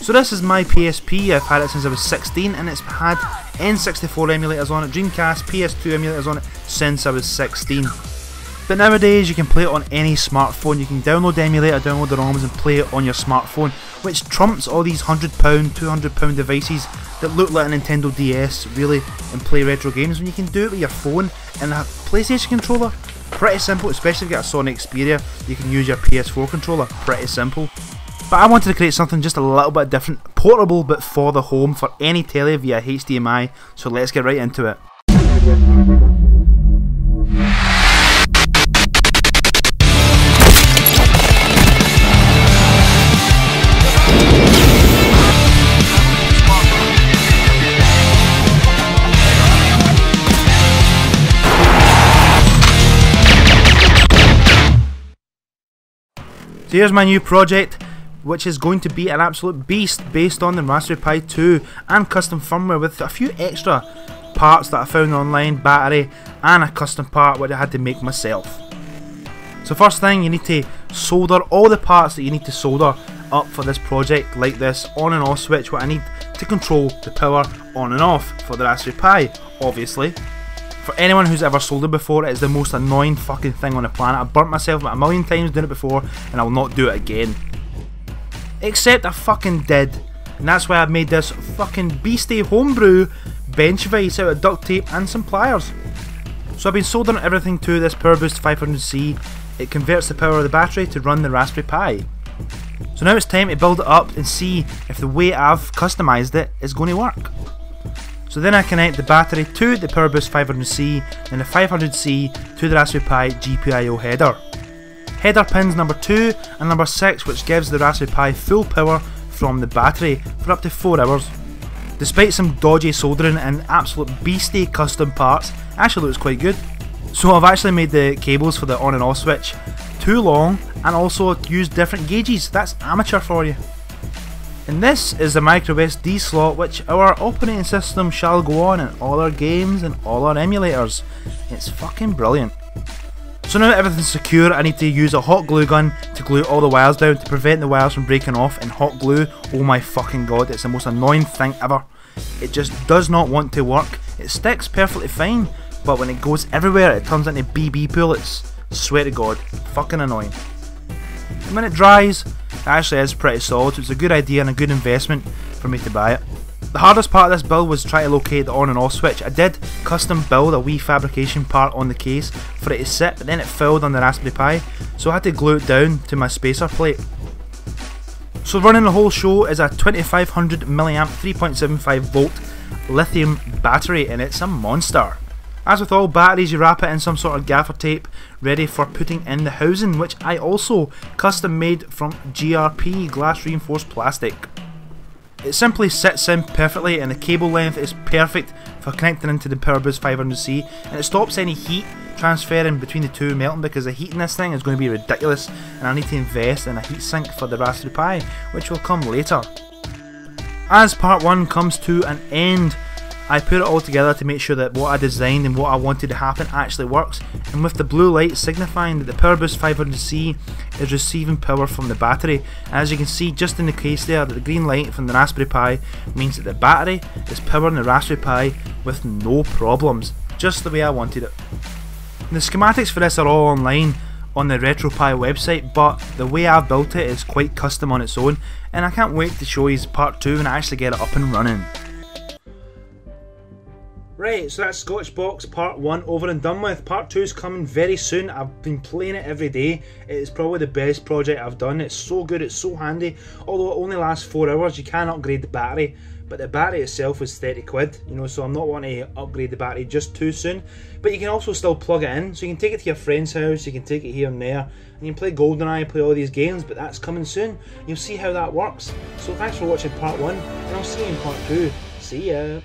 So this is my PSP, I've had it since I was 16 and it's had N64 emulators on it, Dreamcast, PS2 emulators on it since I was 16. But nowadays you can play it on any smartphone, you can download the emulator, download the ROMs and play it on your smartphone, which trumps all these £100, £200 devices that look like a Nintendo DS really and play retro games when you can do it with your phone and a PlayStation controller. Pretty simple, especially if you get a Sony Xperia, you can use your PS4 controller, pretty simple. But I wanted to create something just a little bit different, portable but for the home, for any telly via HDMI, so let's get right into it. So here's my new project, which is going to be an absolute beast based on the Raspberry Pi 2 and custom firmware with a few extra parts that I found online, battery and a custom part which I had to make myself. So first thing, you need to solder all the parts that you need to solder up for this project, like this on and off switch, what I need to control the power on and off for the Raspberry Pi, obviously. For anyone who's ever soldered before, it is the most annoying fucking thing on the planet. I've burnt myself about a million times doing it before and I will not do it again. Except I fucking did. And that's why I've made this fucking beastie homebrew bench vise out of duct tape and some pliers. So I've been soldering everything to this PowerBoost 500C. It converts the power of the battery to run the Raspberry Pi. So now it's time to build it up and see if the way I've customised it is going to work. So then I connect the battery to the PowerBoost 500C and the 500C to the Raspberry Pi GPIO header. Header pins number 2 and number 6, which gives the Raspberry Pi full power from the battery for up to 4 hours. Despite some dodgy soldering and absolute beastie custom parts, it actually looks quite good. So I've actually made the cables for the on and off switch too long and also used different gauges. That's amateur for you. And this is the micro SD slot which our operating system shall go on in all our games and all our emulators. It's fucking brilliant. So now that everything's secure, I need to use a hot glue gun to glue all the wires down to prevent the wires from breaking off. And hot glue, oh my fucking god, it's the most annoying thing ever. It just does not want to work. It sticks perfectly fine, but when it goes everywhere it turns into BB bullets. Swear to god, fucking annoying. And when it dries, it actually is pretty solid, so it's a good idea and a good investment for me to buy it. The hardest part of this build was trying to locate the on and off switch. I did custom build a wee fabrication part on the case for it to sit, but then it failed on the Raspberry Pi, so I had to glue it down to my spacer plate. So running the whole show is a 2500 mAh 3.75 volt lithium battery, and it's a monster. As with all batteries, you wrap it in some sort of gaffer tape ready for putting in the housing, which I also custom made from GRP, glass reinforced plastic. It simply sits in perfectly and the cable length is perfect for connecting into the PowerBoost 500C, and it stops any heat transferring between the two melting, because the heat in this thing is going to be ridiculous and I need to invest in a heatsink for the Raspberry Pi, which will come later. As part 1 comes to an end, I put it all together to make sure that what I designed and what I wanted to happen actually works, and with the blue light signifying that the PowerBoost 500C is receiving power from the battery. And as you can see just in the case there, that the green light from the Raspberry Pi means that the battery is powering the Raspberry Pi with no problems, just the way I wanted it. And the schematics for this are all online on the RetroPie website, but the way I've built it is quite custom on its own, and I can't wait to show you part 2 when I actually get it up and running. Right, so that's Scotch Box part 1 over and done with. Part 2 is coming very soon. I've been playing it every day. It is probably the best project I've done. It's so good, it's so handy. Although it only lasts 4 hours, you can upgrade the battery. But the battery itself is 30 quid, you know, so I'm not wanting to upgrade the battery just too soon. But you can also still plug it in, so you can take it to your friend's house, you can take it here and there, and you can play GoldenEye, play all these games, but that's coming soon. You'll see how that works. So thanks for watching part 1, and I'll see you in part 2. See ya!